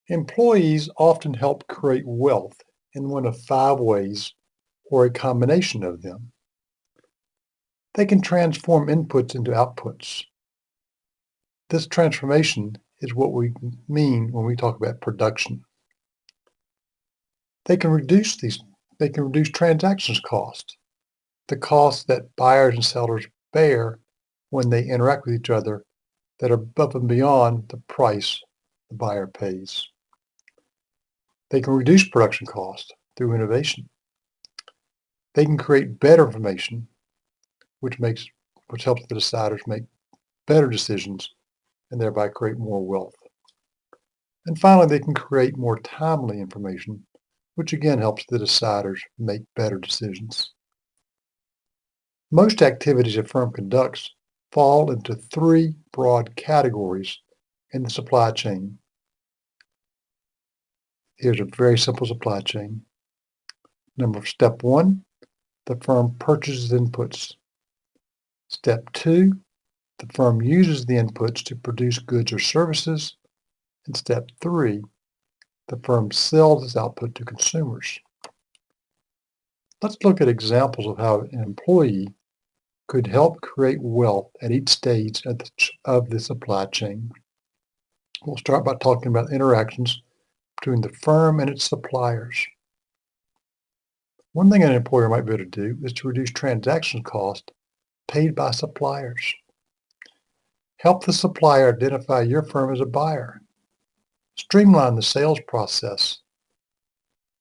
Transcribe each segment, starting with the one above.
Employees often help create wealth in one of five ways or a combination of them. They can transform inputs into outputs. This transformation is what we mean when we talk about production. They can reduce transactions cost, the costs that buyers and sellers bear when they interact with each other that are above and beyond the price the buyer pays. They can reduce production costs through innovation. They can create better information, which helps the deciders make better decisions and thereby create more wealth. And finally, they can create more timely information, which again helps the deciders make better decisions. Most activities a firm conducts fall into three broad categories in the supply chain. Here's a very simple supply chain. Step one, the firm purchases inputs. Step two, the firm uses the inputs to produce goods or services. And step three, the firm sells its output to consumers. Let's look at examples of how an employee could help create wealth at each stage of the supply chain. We'll start by talking about interactions between the firm and its suppliers. One thing an employer might be able to do is to reduce transaction costs paid by suppliers. Help the supplier identify your firm as a buyer. Streamline the sales process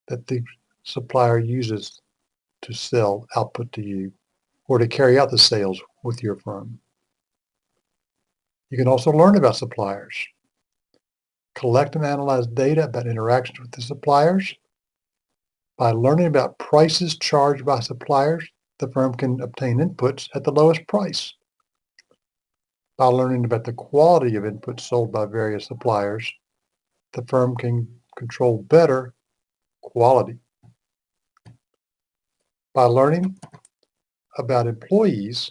that the supplier uses to sell output to you or to carry out the sales with your firm. You can also learn about suppliers. Collect and analyze data about interactions with the suppliers. By learning about prices charged by suppliers, the firm can obtain inputs at the lowest price. By learning about the quality of inputs sold by various suppliers, the firm can control better quality. By learning about employees,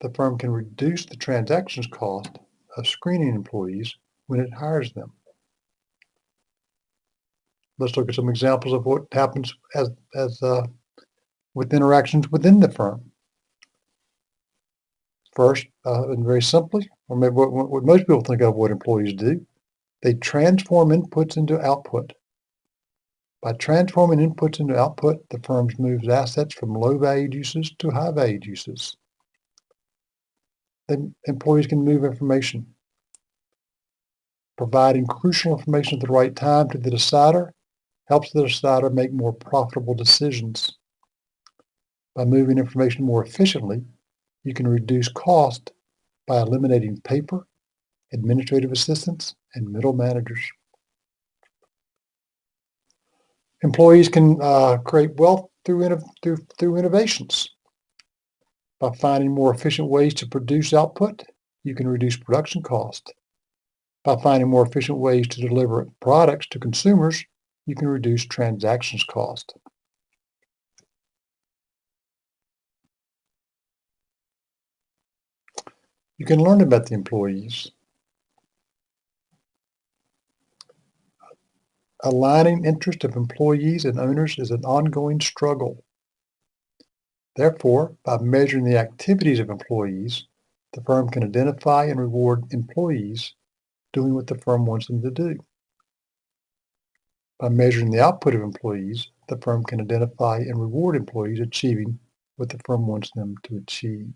the firm can reduce the transactions cost of screening employees when it hires them. Let's look at some examples of what happens with interactions within the firm. First, and very simply, or maybe what most people think of what employees do, they transform inputs into output. By transforming inputs into output, the firm moves assets from low-valued uses to high-valued uses. Then employees can move information. Providing crucial information at the right time to the decider helps the decider make more profitable decisions. By moving information more efficiently, you can reduce cost by eliminating paper, administrative assistants, and middle managers. Employees can create wealth through innovations. By finding more efficient ways to produce output, you can reduce production cost. By finding more efficient ways to deliver products to consumers, you can reduce transactions cost. You can learn about the employees. Aligning interest of employees and owners is an ongoing struggle. Therefore, by measuring the activities of employees, the firm can identify and reward employees doing what the firm wants them to do. By measuring the output of employees, the firm can identify and reward employees achieving what the firm wants them to achieve.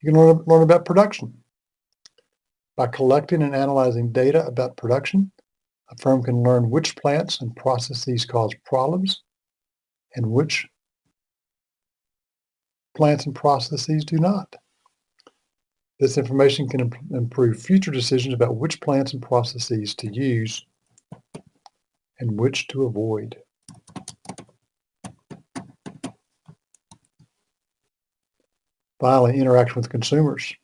You can learn about production. By collecting and analyzing data about production, a firm can learn which plants and processes cause problems and which plants and processes do not. This information can improve future decisions about which plants and processes to use and which to avoid. Finally, interaction with consumers.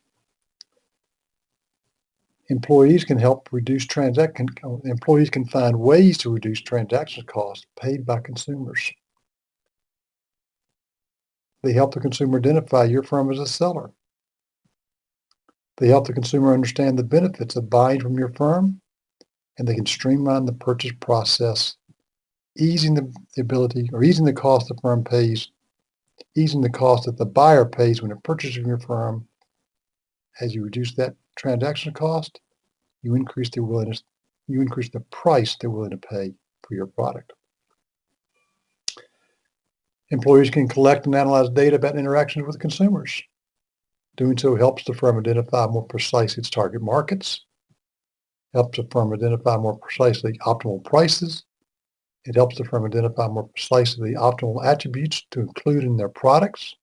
Employees can find ways to reduce transaction costs paid by consumers. They help the consumer identify your firm as a seller. They help the consumer understand the benefits of buying from your firm, and they can streamline the purchase process, easing easing the cost the firm pays, easing the cost that the buyer pays when it purchases from your firm. As you reduce that transaction cost, you increase the price they're willing to pay for your product. Employees can collect and analyze data about interactions with consumers. Doing so helps the firm identify more precisely its target markets, helps the firm identify more precisely optimal prices. It helps the firm identify more precisely the optimal attributes to include in their products,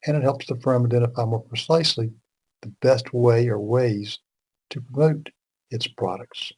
and it helps the firm identify more precisely the best way or ways to promote its products.